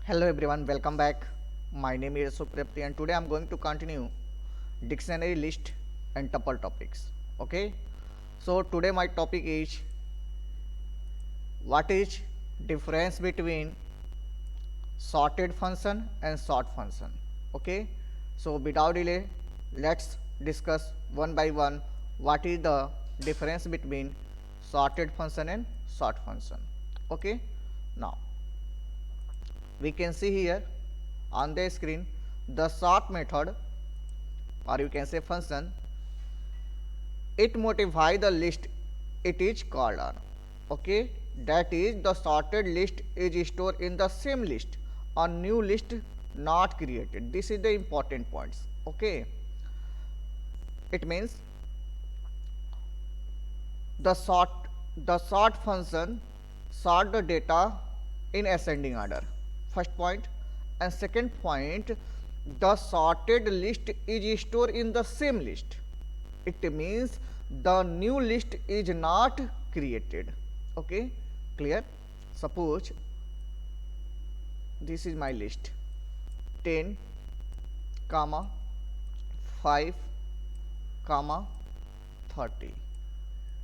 Hello everyone, welcome back. My name is Suprapti and today I'm going to continue dictionary list and tuple topics. Okay, so today my topic is what is difference between sorted function and sort function. Okay, so without delay, let's discuss one by one what is the difference between sorted function and sort function. Okay, now we can see here on the screen the sort method, or you can say function. It modify the list it is called on. Okay, that is the sorted list is stored in the same list, a new list not created. This is the important points. Okay, it means the sort function sort the data in ascending order, first point. And second point, the sorted list is stored in the same list. It means the new list is not created. Okay, clear? Suppose this is my list 10 comma 5 comma 30.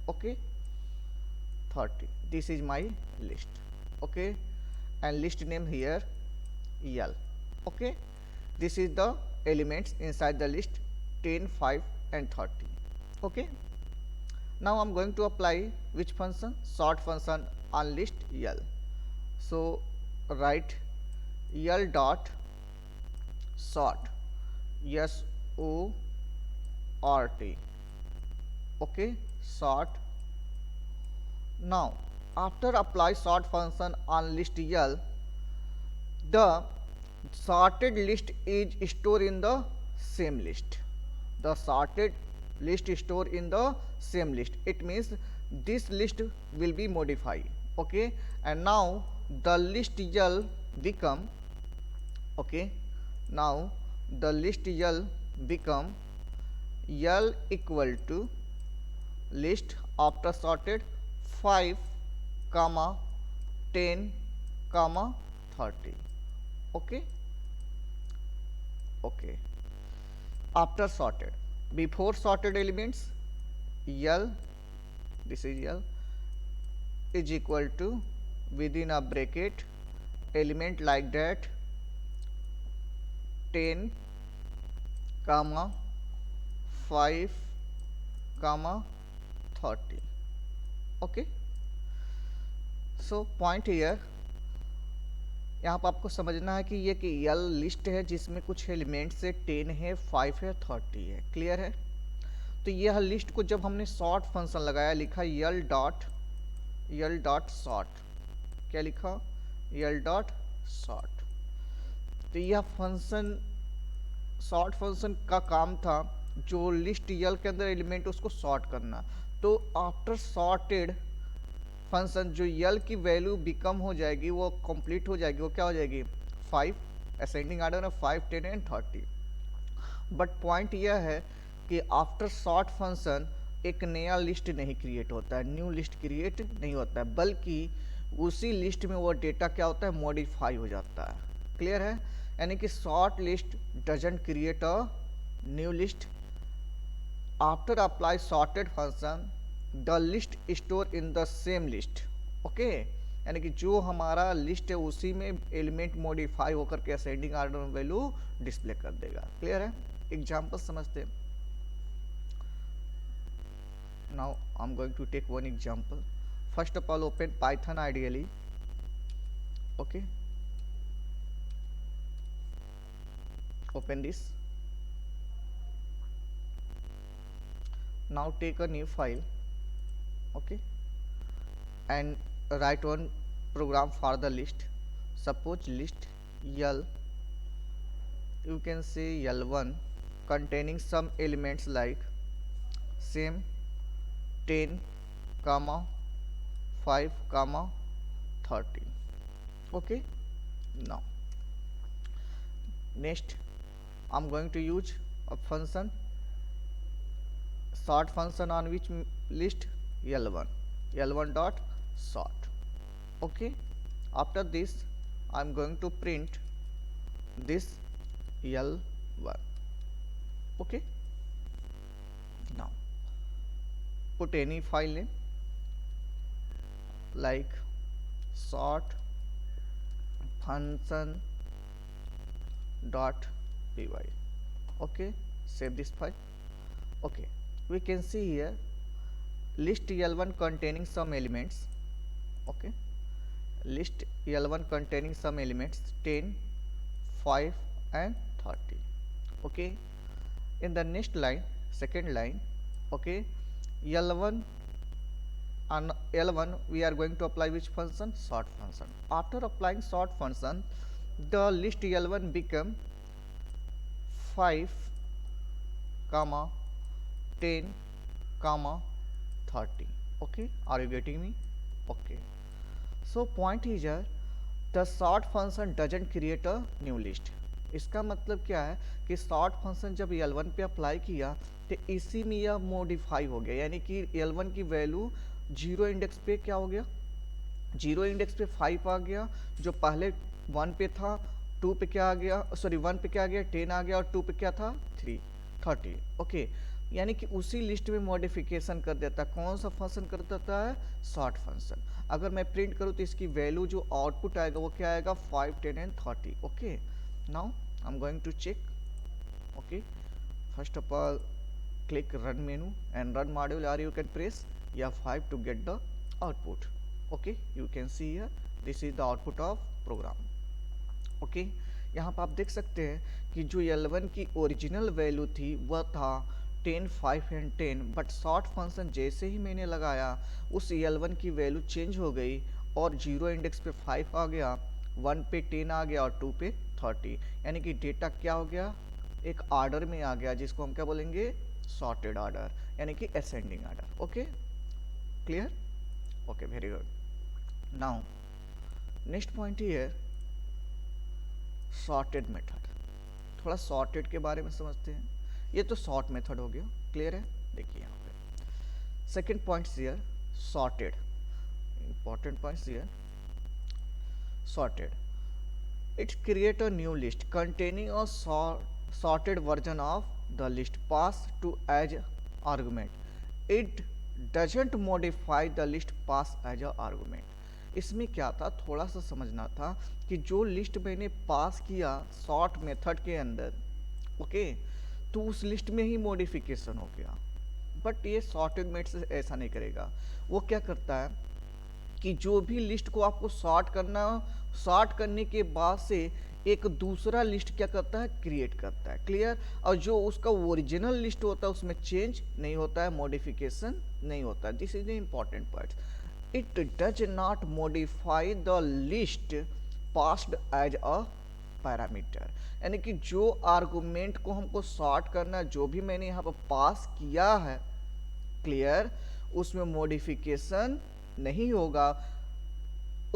Okay, 30, this is my list. Okay, and list name here L. Okay, this is the elements inside the list 10, 5 and 30. Okay, now I'm going to apply which function? Sort function on list L. So write L dot sort, SORT. Okay, sort. Now after apply sort function on list L, the sorted list is stored in the same list. The sorted list is stored in the same list. It means this list will be modified. Okay, and now the list L become, okay, now the list L become L equal to list after sorted 5 comma 10 comma 30. Okay, okay, after sorted, before sorted elements L, this is L, is equal to within a bracket element like that 10 comma 5 comma 30. Okay, so point here, यहाँ पर आपको समझना है कि ये कि यल list है जिसमें कुछ एलिमेंट्स है 10 है 5 है 30 है। क्लियर है? तो यह लिस्ट को जब हमने सॉर्ट फंक्शन लगाया, लिखा यल डॉट सॉर्ट। क्या लिखा? यल डॉट सॉर्ट। तो यह फंक्शन सॉर्ट फंक्शन का काम था जो लिस्ट यल के अंदर एलिमेंट उसको सॉर्ट करना। तो आफ्टर सॉर्टेड फंक्शन जो यल की वैल्यू बिकम हो जाएगी, वो कंप्लीट हो जाएगी, वो क्या हो जाएगी 5, असेंडिंग ऑर्डर में 5, 10 एंड 30। बट पॉइंट यह है कि आफ्टर सॉर्ट फंक्शन एक नया लिस्ट नहीं क्रिएट होता है, न्यू लिस्ट क्रिएट नहीं होता है, बल्कि उसी लिस्ट में वो डेटा क्या होता है, मॉडिफाई हो जाता है। क्लियर है? यानी कि sort list doesn't create a new list. After apply sorted function the list store in the same list. Okay, यानी कि जो हमारा लिस्ट है उसी में एलिमेंट मॉडिफाई होकर के असेंडिंग ऑर्डर में वैल्यू डिस्प्ले कर देगा। क्लियर है? एग्जांपल समझते हैं। Now I am going to take one example. First of all open Python ideally. Okay, open this. Now take a new file. Okay, and write one program for the list. Suppose list L, you can say L1 containing some elements like same 10 comma 5 comma 30. Okay, now next I'm going to use a function, sort function on which list L1 dot sort. Okay, after this I'm going to print this L1. Okay, now put any file name like sort function dot py. Okay, save this file. Okay, we can see here list L1 containing some elements. Okay, list L1 containing some elements 10, 5 and 30. Okay, in the next line, second line, okay, L1 and L1 we are going to apply which function? Sort function. After applying sort function, the list L1 become 5 comma 10 comma 30. Okay, are you getting me? Okay, so point is here, the sort function doesn't create a new list. इसका मतलब क्या है कि sort function जब L1 पे apply किया तो इसी में यह मॉडिफाई हो गया, यानी कि L1 की वैल्यू जीरो इंडेक्स पे क्या हो गया, जीरो इंडेक्स पे 5 आ गया, जो पहले 1 पे था 2 पे क्या आ गया, सॉरी 1 पे क्या आ गया 10 आ गया, और 2 पे क्या था 30. ओके, यानी कि उसी लिस्ट में मॉडिफिकेशन कर देता है. कौन सा फंक्शन कर देता है? Sort function. अगर मैं प्रिंट करूँ तो इसकी वैल्यू जो आउटपुट आएगा वो क्या आएगा? 5, 10 and 30. Okay, now I am going to check. Okay, first of all click run menu and run module, or you can press F5 to get the output. Okay, you can see here this is the output of program. Okay, यहाँ पर आप देख सकते हैं कि जो L1 की original value थी वह था 10, 5 एंड 10, बट सॉर्ट फंक्शन जैसे ही मैंने लगाया उस L1 की वैल्यू चेंज हो गई और जीरो इंडेक्स पे 5 आ गया, 1 पे 10 आ गया और 2 पे 30. यानी कि डेटा क्या हो गया? एक आर्डर में आ गया, जिसको हम क्या बोलेंगे? सॉर्टेड ऑर्डर, यानी कि ascending order. Okay, clear? Okay, very good. Now next point here, sorted method. थोड़ा सॉर्टेड के बारे में समझते हैं. ये तो सॉर्ट मेथड हो गया, क्लियर है? देखिए यहाँ पे second point here, sorted. Important points here, sorted. It create a new list containing a sorted version of the list passed to as argument. It doesn't modify the list passed as a argument. इसमें क्या था, थोड़ा सा समझना था कि जो list मैंने पास किया सॉर्ट मेथड के अंदर, ओके, तो उस लिस्ट में ही मॉडिफिकेशन हो गया. बट ये सॉर्टेड मेथड से ऐसा नहीं करेगा. वो क्या करता है कि जो भी लिस्ट को आपको सॉर्ट करना, सॉर्ट करने के बाद से एक दूसरा लिस्ट क्या करता है? क्रिएट करता है. क्लियर? और जो उसका ओरिजिनल लिस्ट होता है उसमें चेंज नहीं होता है, मॉडिफिकेशन नहीं होता है. This is the important part. It does not modify the list passed as a parameter. यानी कि जो आर्गुमेंट को हमको सॉर्ट करना है, जो भी मैंने यहाँ पर पास किया है, क्लियर, उसमें मॉडिफिकेशन नहीं होगा.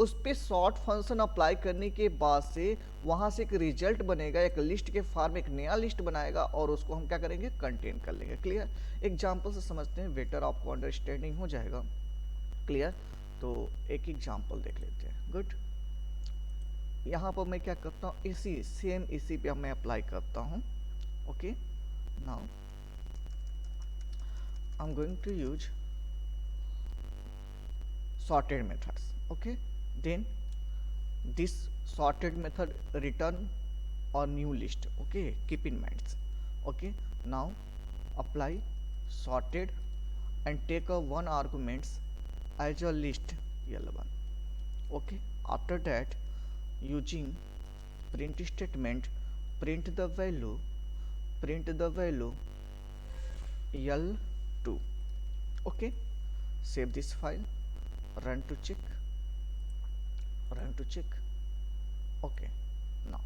उस पे सॉर्ट फंक्शन अप्लाई करने के बाद से वहां से एक रिजल्ट बनेगा, एक लिस्ट के फॉर्म में एक नया लिस्ट बनाएगा और उसको हम क्या करेंगे? कंटेन कर लेंगे. क्लियर? एग्जांपल से समझते हैं, बेटर आपको अंडरस्टैंडिंग हो जाएगा. क्लियर? तो एक एग्जांपल देख लेते हैं. गुड. यहाँ पर मैं क्या करता हूँ, इसी पे मैं अप्लाई करता हूँ. Okay, now I am going to use sorted methods. Okay, then this sorted method return a new list. Okay, keep in mind. Okay, now apply sorted and take a one arguments as a list L1. Okay, after that using print statement, print the value L2. Okay, save this file, run to check. Okay, now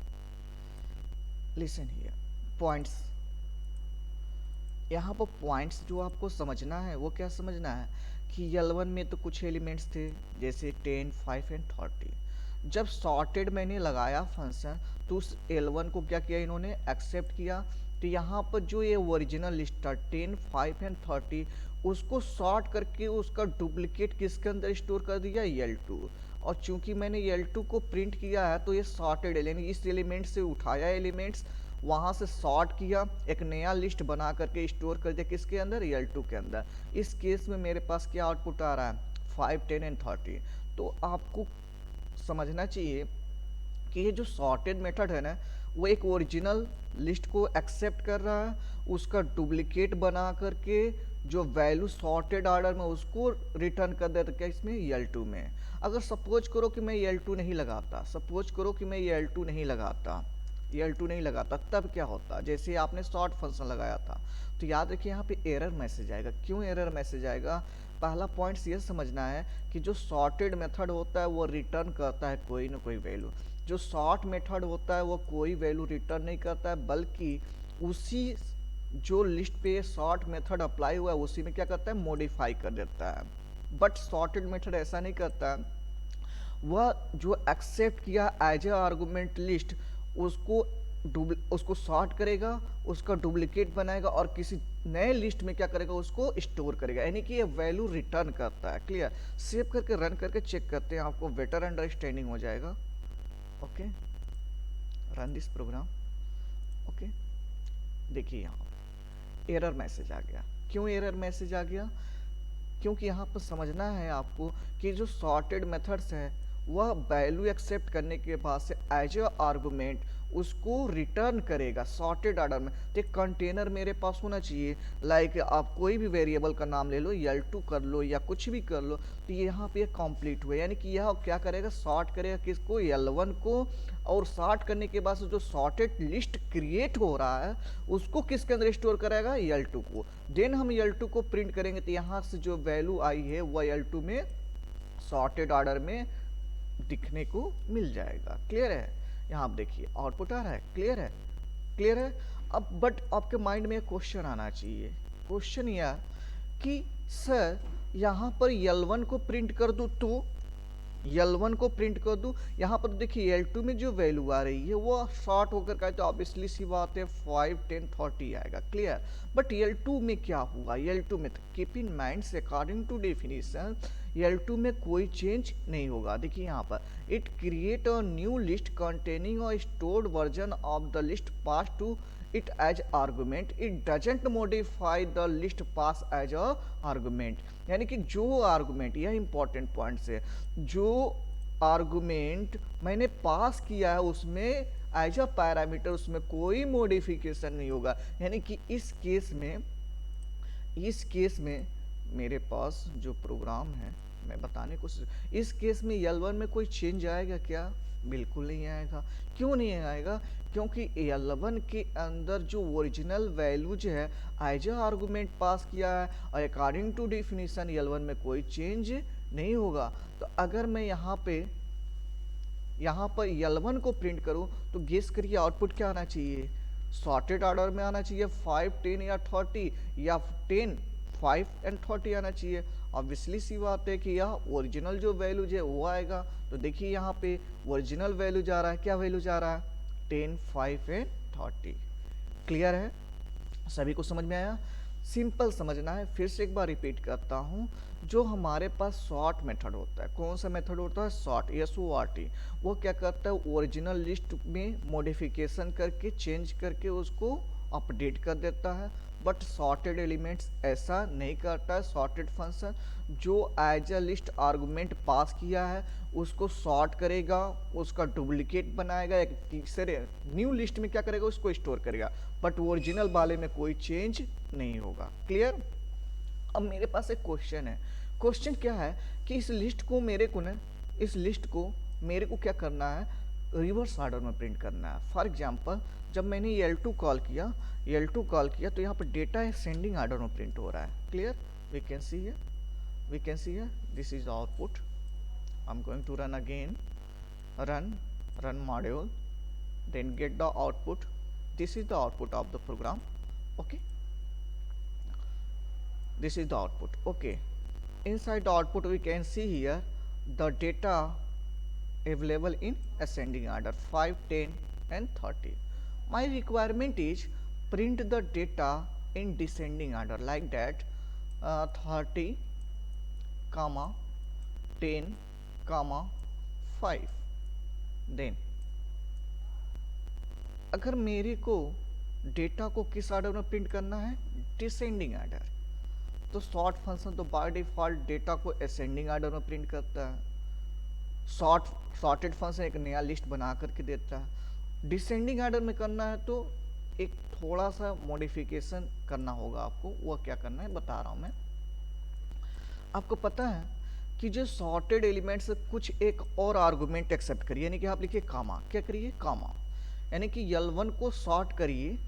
listen here, points. यहाँ पर points जो आपको समझना है वो क्या समझना है कि L1 में तो कुछ एलिमेंट्स थे जैसे 10, 5 एंड 30. जब सॉर्टेड मैंने लगाया फंक्शन तो उस L1 को क्या किया, इन्होंने एक्सेप्ट किया. तो यहाँ पर जो ये ओरिजिनल लिस्ट था 10, 5 एंड 30, उसको सॉर्ट करके उसका डुप्लीकेट किसके अंदर स्टोर कर दिया? L2. और चूंकि मैंने L2 को प्रिंट किया है तो ये सॉर्टेड यानी इस एलिमेंट से उठाया एलिमेंट्स, वहां से सॉर्ट किया, एक नया लिस्ट बना करके स्टोर कर दिया किसके अंदर, L2 के अंदर। इस केस में मेरे पास क्या आउटपुट आ रहा है, 5, 10 एंड 30। तो आपको समझना चाहिए कि ये जो सॉर्टेड मेथड है ना, वो एक ओरिजिनल लिस्ट को एक्सेप्ट कर रहा है, उसका डुप्लीकेट बना करके जो वैल्यू सॉर्टेड ऑर्डर में उसको रिटर्न कर देता क्या इसमें, L2 में। अगर सपोज करो कि मैं L2 नहीं लगाता, सपोज करो कि मैं L2 नहीं लगाता, L2 नहीं लगाता, तब क्या होता, जैसे आपने सॉर्ट फंक्शन लगाया था, तो याद रखिए यहाँ पे एरर मैसेज आएगा। क्यों एरर मैसेज आएगा, पहला पॉइंट ये समझना है कि जो सॉर्टेड मेथड होता है वो रिटर्न करता है कोई ना कोई वैल्यू, जो सॉर्ट मेथड होता है वो कोई वैल्यू रिटर्न नहीं करता है, बल्कि उसी जो लिस्ट पे सॉर्ट मेथड अप्लाई हुआ है उसी में क्या करता है, मॉडिफाई कर देता है। बट सॉर्टेड मेथड ऐसा नहीं करता है, वह जो एक्सेप्ट किया एज ए आर्गुमेंट लिस्ट उसको सॉर्ट करेगा, उसका डुप्लीकेट बनाएगा और किसी नए लिस्ट में क्या करेगा, उसको स्टोर करेगा, यानी कि ये वैल्यू रिटर्न करता है। क्लियर, सेव करके रन करके चेक करते हैं, आपको बेटर अंडरस्टैंडिंग हो जाएगा। Okay, run this program. Okay, देखिए यहाँ पे एरर मैसेज आ गया। क्यों एरर मैसेज आ गया, क्योंकि यहाँ पर समझना है आपको कि जो सॉर्टेड मेथड्स है वह वैल्यू एक्सेप्ट करने के बाद से एज ए आर्गुमेंट उसको रिटर्न करेगा सॉर्टेड ऑर्डर में। तो एक कंटेनर मेरे पास होना चाहिए, लाइक आप कोई भी वेरिएबल का नाम ले लो, L2 कर लो या कुछ भी कर लो, तो यहाँ पे कंप्लीट हुआ, यानी कि यह क्या करेगा, सॉर्ट करेगा किसको, L1 को, और सॉर्ट करने के बाद से जो सॉर्टेड लिस्ट क्रिएट हो रहा है उसको किसके अंदर स्टोर करेगा, L2 को। देन हम L2 को प्रिंट करेंगे तो यहाँ से जो वैल्यू आई है वह L2 में सॉर्टेड ऑर्डर में दिखने को मिल जाएगा। क्लियर है, यहाँ आप देखिए आउटपुट आ रहा है। क्लियर है, क्लियर है। अब बट आपके माइंड में एक क्वेश्चन आना चाहिए, क्वेश्चन यह कि सर यहाँ पर L1 को प्रिंट कर दूं तो L1 को प्रिंट कर दूं, यहाँ पर देखिए L2 में जो वैल्यू आ रही है वो शॉर्ट होकर का, तो ऑब्वियसली सी बात है 5, 10, 30 आएगा। क्लियर, बट L2 में क्या हुआ, L2 में कीप इन माइंड से अकॉर्डिंग टू डेफिनेशन L2 में कोई चेंज नहीं होगा। देखिए यहाँ पर it create a new list containing a stored version of the list pass to it as argument, it doesn't modify the list pass as a argument। यानी कि जो आर्गुमेंट, यह इंपॉर्टेंट पॉइंट है, जो आर्गुमेंट मैंने पास किया है उसमें एज अ पैरामीटर उसमें कोई मॉडिफिकेशन नहीं होगा। यानी कि इस केस में मेरे पास जो प्रोग्राम है मैं बताने को, इस केस में L1 में कोई चेंज आएगा क्या, बिल्कुल नहीं आएगा। क्यों नहीं आएगा, क्योंकि L1 के अंदर जो ओरिजिनल वैल्यू जो है एज अ आर्गुमेंट पास किया है और अकॉर्डिंग टू डेफिनेशन L1 में कोई चेंज नहीं होगा। तो अगर मैं यहाँ पर L1 को प्रिंट करूँ तो गेस करिए आउटपुट क्या आना चाहिए, सॉर्टेड ऑर्डर में आना चाहिए 5, 10 या 30, या 10, 5 एंड 30 आना चाहिए। ऑब्वियसली सी बात है कि यह ओरिजिनल जो वैल्यू है वो आएगा। तो देखिए यहाँ पे ओरिजिनल वैल्यू जा रहा है, क्या वैल्यू जा रहा है, 10, 5 एंड 30। क्लियर है, सभी को समझ में आया, सिंपल समझना है। फिर से एक बार रिपीट करता हूँ, जो हमारे पास सॉर्ट मेथड होता है, कौन सा मेथड होता है, सॉर्ट, SORT, वो क्या करता है, ओरिजिनल लिस्ट में मॉडिफिकेशन करके चेंज करके उसको अपडेट कर देता है। बट सॉर्टेड एलिमेंट्स ऐसा नहीं करता है। सॉर्टेड फंक्शन जो एज अ लिस्ट आर्गुमेंट पास किया है उसको सॉर्ट करेगा, उसका डुप्लीकेट बनाएगा, एक तीसरे न्यू लिस्ट में क्या करेगा, उसको स्टोर करेगा, बट ओरिजिनल वाले में कोई चेंज नहीं होगा। क्लियर। अब मेरे पास एक क्वेश्चन है, क्वेश्चन क्या है कि इस लिस्ट को मेरे को क्या करना है, रिवर्स ऑर्डर में प्रिंट करना है। फॉर एग्जांपल जब मैंने L2 कॉल किया तो यहाँ पर डेटा असेंडिंग ऑर्डर में प्रिंट हो रहा है। Clear, we can see here this is the output. I am going to run again, run module, then get the output. This is the output of the program. Okay, this is the output. Okay, inside the output we can see here the data available in ascending order 5, 10 and 30. My requirement is print the data in descending order like that, 30 comma 10 comma 5। Then अगर मेरे को data को किस order में print करना है, descending order, तो sort function तो बाय डिफॉल्ट डेटा को असेंडिंग ऑर्डर में प्रिंट करता है। सॉर्टेड फंक्शन एक नया लिस्ट बना करके देता है। डिसेंडिंग ऑर्डर में करना है तो एक थोड़ा सा मॉडिफिकेशन करना होगा आपको। वह क्या करना है बता रहा हूं मैं आपको। पता है कि जो सॉर्टेड एलिमेंट्स कुछ एक और आर्गुमेंट एक्सेप्ट करिए, यानी कि आप लिखिए कामा, क्या करिए कामा, यानी कि L1 को सॉर्ट करिए।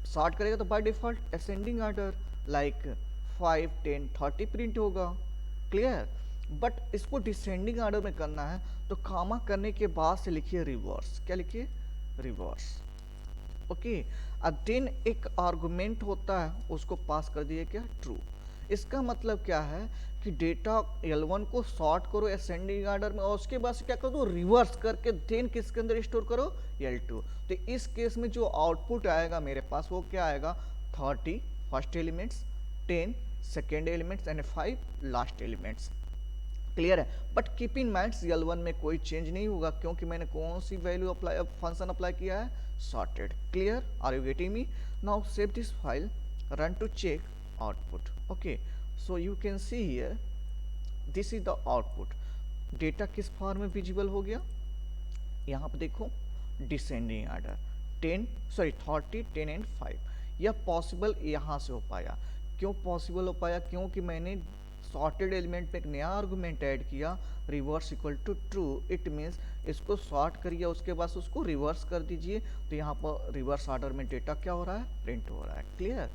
सॉर्ट करेगा तो by default ascending order like 5, 10, 30 print होगा। क्लियर। बट इसको डिसेंडिंग ऑर्डर में करना है तो कामा करने के बाद से लिखिए रिवर्स। क्या लिखिए? रिवर्स। ओके। देन एक आर्गुमेंट होता है, उसको पास कर दिए क्या? ट्रू। इसका मतलब क्या है कि डेटा L1 को सॉर्ट करो असेंडिंग ऑर्डर में और उसके बाद से क्या कर दो? रिवर्स करके देन किसके अंदर स्टोर करो? L2। तो इस केस में जो आउटपुट आएगा मेरे पास वो क्या आएगा? 30 first elements, 10 second elements and 5 last elements. Clear है। But keep in mind L1 में कोई चेंज नहीं होगा क्योंकि मैंने कौन सी वैल्यू अप्लाई फंक्शन अप्लाई किया है? Sorted. Clear? Are you getting me? Now save this file, run to check output. Okay, so you can see here this is the output. Data किस फॉर्म में विजिबल हो गया? यहाँ पर देखो descending order 30, 10 and 5। यह पॉसिबल यहाँ से हो पाया। क्यों पॉसिबल हो पाया? क्योंकि मैंने सॉर्टेड एलिमेंट पे एक नया आर्गुमेंट ऐड किया, reverse equal to true. It means इसको सॉर्ट करिए, उसके बाद उसको रिवर्स कर दीजिए, तो यहाँ पर रिवर्स ऑर्डर में डेटा क्या हो रहा है? प्रिंट हो रहा है। Clear?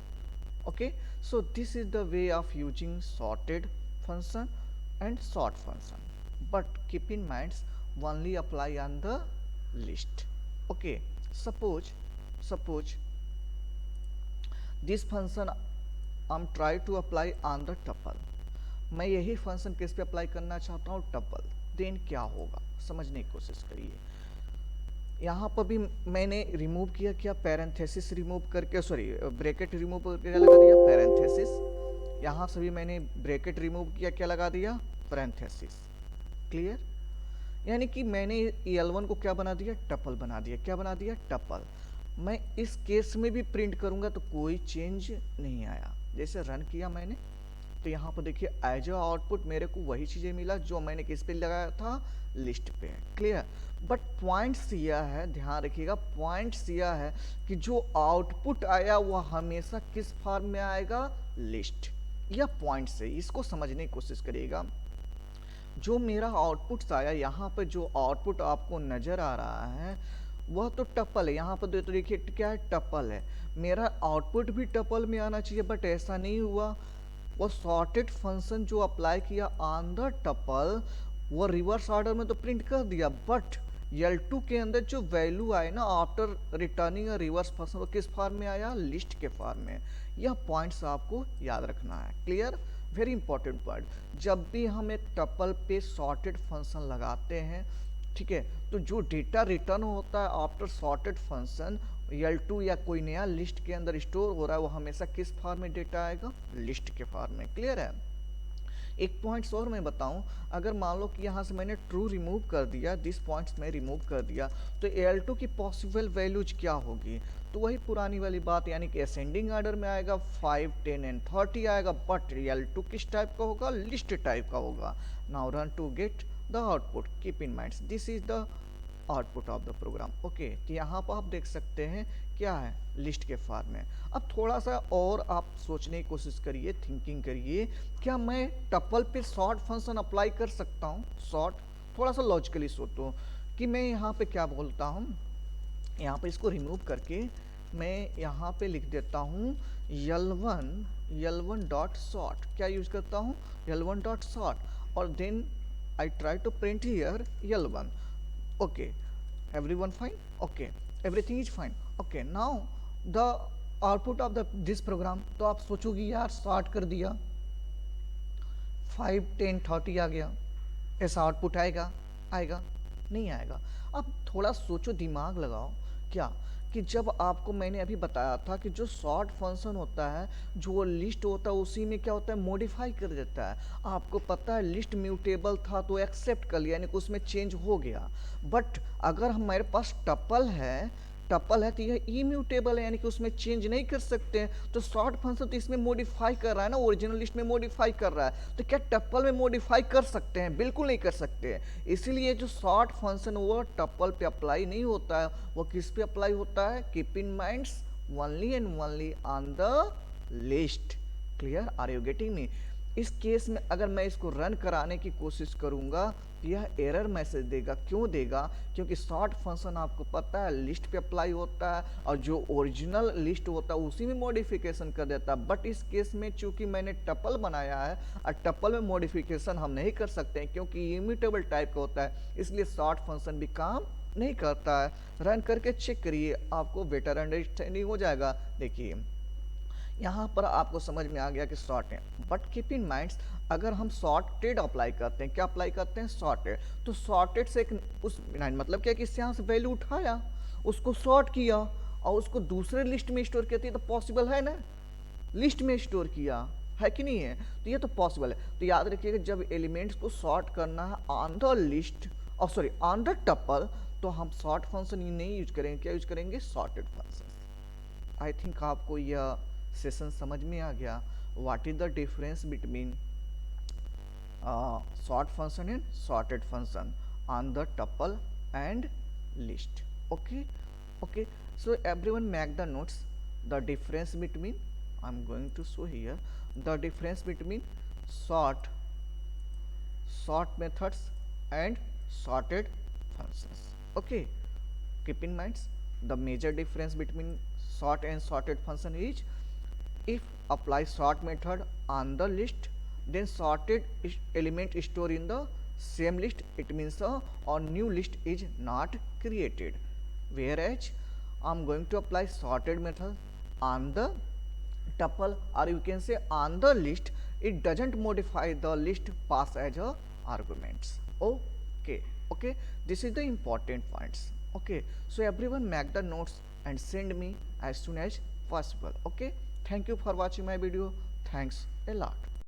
Okay, so this is the way of using sorted function and sort function, but keep in mind only apply on the list. Okay, suppose this function I'm try to apply on the tuple. मैं यही function किस पे apply करना चाहता हूँ? Tuple. Then क्या होगा समझने की कोशिश करिए। यहाँ पर भी मैंने रिमूव किया क्या? पैरेंथेसिस रिमूव करके, सॉरी ब्रैकेट रिमूव करके क्या लगा दिया? पैरेंथेसिस। यहाँ से भी मैंने ब्रैकेट रिमूव किया, क्या लगा दिया? पैरेंथेसिस। क्लियर? यानी कि मैंने L1 को क्या बना दिया? टपल बना दिया। क्या बना दिया? टपल। मैं इस केस में भी प्रिंट करूंगा तो कोई चेंज नहीं आया। जैसे रन किया मैंने तो यहाँ पर देखिए एज आउटपुट मेरे को वही चीजें मिला जो मैंने किस पे लगाया था? लिस्ट पे। क्लियर? बट पॉइंट्स यह है, ध्यान रखिएगा, पॉइंट्स यह है कि जो आउटपुट आया वह हमेशा किस फॉर्म में आएगा? लिस्ट। यह पॉइंट्स है, इसको समझने की कोशिश करिएगा। जो मेरा आउटपुट आया, यहाँ पे जो आउटपुट आपको नजर आ रहा है वह तो टपल है। यहाँ पर तो देखिए क्या है? टपल है। मेरा आउटपुट भी टपल में आना चाहिए, बट ऐसा नहीं हुआ। वो सॉर्टेड फंक्शन जो अप्लाई किया ऑन द टपल वो रिवर्स ऑर्डर में तो प्रिंट कर दिया, बट L2 के अंदर जो वैल्यू आए ना after returning a reverse function, वो किस फॉर्म में आया? लिस्ट के फॉर्म में। यह पॉइंट्स आपको याद रखना है। क्लियर? Very important point. जब भी हम एक टपल पे सॉर्टेड फंक्शन लगाते हैं, ठीक है, तो जो डेटा रिटर्न होता है आफ्टर सॉर्टेड फंक्शन L2 या कोई नया लिस्ट के अंदर स्टोर हो रहा है, वो हमेशा किस फॉर्म में डेटा आएगा? लिस्ट के फॉर्म में। क्लियर है? एक पॉइंट्स और मैं बताऊं, अगर मान लो कि यहाँ से मैंने ट्रू रिमूव कर दिया, दिस पॉइंट्स में रिमूव कर दिया, तो L2 की पॉसिबल वैल्यूज क्या होगी? तो वही पुरानी वाली बात, यानी कि असेंडिंग ऑर्डर में आएगा, 5, 10 एंड 30 आएगा, बट L2 किस टाइप का होगा? लिस्ट टाइप का होगा। Now run to get the output. Keep in mind this is the output of the program. Okay, तो यहाँ पर आप देख सकते हैं क्या है? लिस्ट के फॉर्म में। अब थोड़ा सा और आप सोचने की कोशिश करिए, थिंकिंग करिए, क्या मैं टपल पे सॉर्ट फंक्शन अप्लाई कर सकता हूँ? सॉर्ट, थोड़ा सा लॉजिकली सोचो कि मैं यहाँ पे क्या बोलता हूँ, यहाँ पे इसको रिमूव करके मैं यहाँ पे लिख देता हूँ L1 डॉट सॉर्ट। क्या यूज करता हूँ? L1 डॉट सॉर्ट, और then I try to print here L1। okay, everyone fine? Okay, everything is fine. Okay, now the output of this program, तो आप सोचोगे यार सॉर्ट कर दिया, 5, 10, 30 आ गया, ऐसा आउटपुट आएगा? आएगा नहीं आएगा। अब थोड़ा सोचो, दिमाग लगाओ, क्या कि जब आपको मैंने अभी बताया था कि जो सॉर्ट फंक्शन होता है, जो लिस्ट होता है उसी में क्या होता है, मॉडिफाई कर देता है। आपको पता है लिस्ट म्यूटेबल था तो एक्सेप्ट कर लिया, यानी कि उसमें चेंज हो गया। बट अगर हमारे पास टपल है तो यह इम्यूटेबल है, यानी कि उसमें चेंज नहीं कर सकते हैं। तो सॉर्ट फंक्शन तो इसमें मॉडिफाई कर रहा है ना, ओरिजिनल लिस्ट में मॉडिफाई कर रहा है। तो क्या टपल में मॉडिफाई कर सकते हैं? बिल्कुल नहीं कर सकते हैं। इसीलिए जो सॉर्ट फंक्शन वो टपल पे अप्लाई नहीं होता है, वो किस पे अप्लाई होता है? Keep in minds only and only on the list. Clear? Are you getting me? इस केस में अगर मैं इसको रन कराने की कोशिश करूंगा तो यह एरर मैसेज देगा। क्यों देगा? क्योंकि सॉर्ट फंक्शन आपको पता है लिस्ट पे अप्लाई होता है और जो ओरिजिनल लिस्ट होता है उसी में मॉडिफिकेशन कर देता है। बट इस केस में चूंकि मैंने टपल बनाया है और टपल में मॉडिफिकेशन हम नहीं कर सकते हैं क्योंकि इम्यूटेबल टाइप का होता है, इसलिए सॉर्ट फंक्शन भी काम नहीं करता है। रन करके चेक करिए, आपको बेटर अंडरस्टैंडिंग हो जाएगा। देखिए यहाँ पर आपको समझ में आ गया कि सॉर्ट है। बट कीप इन माइंड, अगर हम सॉर्टेड अप्लाई करते हैं, क्या अप्लाई करते हैं? सॉर्टेड। तो सॉर्टेड से एक उस मतलब क्या कि इससे यहाँ से वैल्यू उठाया, उसको सॉर्ट किया और उसको दूसरे लिस्ट में स्टोर किया, तो पॉसिबल है ना, लिस्ट में स्टोर किया है कि नहीं है? तो ये तो पॉसिबल है। तो याद रखिएगा जब एलिमेंट्स को सॉर्ट करना है ऑन द लिस्ट और सॉरी ऑन द टपल, तो हम सॉर्ट फंक्शन नहीं यूज करेंगे, क्या यूज करेंगे? Sorted function. आई थिंक आपको यह सेशन समझ में आ गया। What is the difference between sort function and sorted function on the tuple and list? Okay, okay, so everyone make the notes. The difference between, I'm going to show here the difference between sort methods and sorted functions. Okay, keep in mind the major difference between sort and sorted function is, if apply sort method on the list, then sorted element stored in the same list, it means a new list is not created. Whereas I am going to apply sorted method on the tuple, or you can say on the list, it doesn't modify the list pass as a arguments. Okay, okay, this is the important points. Okay, so everyone make the notes and send me as soon as possible. Okay, thank you for watching my video. Thanks a lot.